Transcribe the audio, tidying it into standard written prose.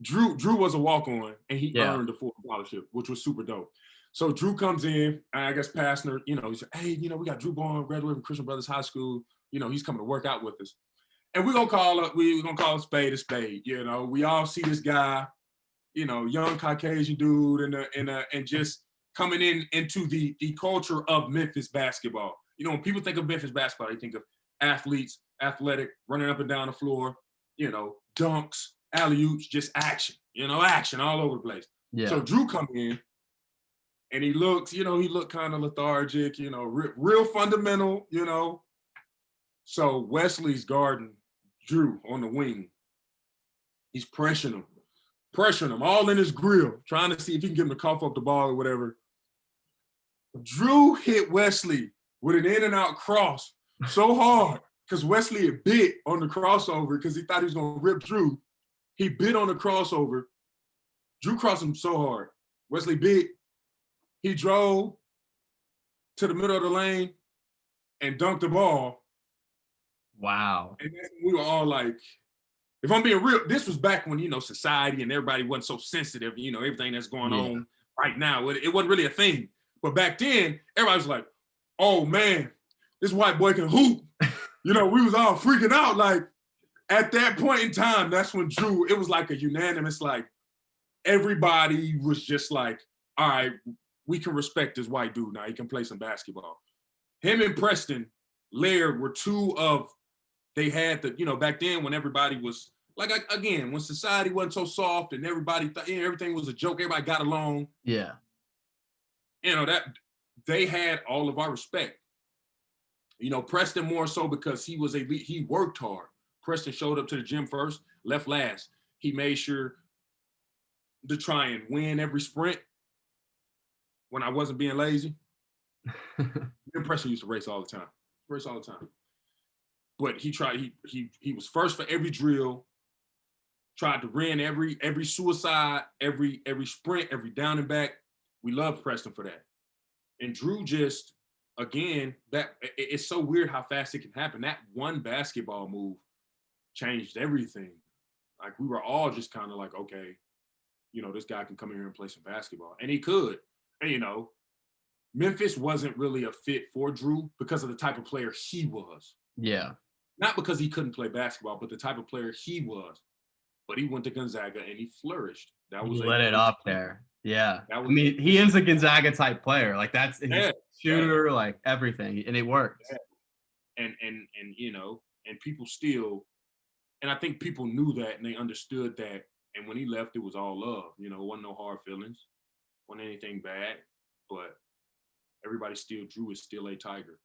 Drew was a walk-on, and he Yeah. earned a full scholarship, which was super dope. So Drew comes in, and I guess Pastner, he said, hey, we got Drew Barham, graduated from Christian Brothers High School. He's coming to work out with us. And we're gonna call a spade a spade. We all see this guy, young Caucasian dude, and just coming into the culture of Memphis basketball. When people think of Memphis basketball, they think of athletes, athletic, running up and down the floor, dunks, alley-oops, just action, action all over the place. Yeah. So Drew come in, and he looked kind of lethargic, real fundamental, So Wesley's guarding Drew on the wing. He's pressuring him all in his grill, trying to see if he can get him to cough up the ball or whatever. Drew hit Wesley with an in and out cross so hard because Wesley had bit on the crossover because he thought he was going to rip Drew. He bit on the crossover. Drew crossed him so hard. Wesley bit. He drove to the middle of the lane and dunked the ball. Wow. And then we were all like, if I'm being real, this was back when, society and everybody wasn't so sensitive, everything that's going on right now. It wasn't really a thing. But back then, everybody was like, oh, man, this white boy can hoop. We was all freaking out. Like, at that point in time, that's when Drew, it was like a unanimous, like, everybody was just like, all right, we can respect this white dude now. He can play some basketball. Him and Preston Laird were two of, they had the, back then when everybody was, like, again, when society wasn't so soft and everybody thought everything was a joke, everybody got along. Yeah. That they had all of our respect. Preston more so because he was elite. He worked hard. Preston showed up to the gym first, left last. He made sure to try and win every sprint when I wasn't being lazy. Preston used to race all the time. But he tried, he was first for every drill, tried to win every suicide, every sprint, every down and back. We love Preston for that. And Drew just, again, that it's so weird how fast it can happen. That one basketball move changed everything. Like, we were all just kind of like, okay, this guy can come in here and play some basketball. And he could. And, Memphis wasn't really a fit for Drew because of the type of player he was. Yeah. Not because he couldn't play basketball, but the type of player he was. But he went to Gonzaga and he flourished. He lit it up there. Yeah. Was, he is a Gonzaga type player. Like, that's his shooter, like everything. And it worked. Yeah. And and people still, and I think people knew that and they understood that. And when he left, it was all love. It wasn't no hard feelings, wasn't anything bad. But everybody still, Drew is still a Tiger.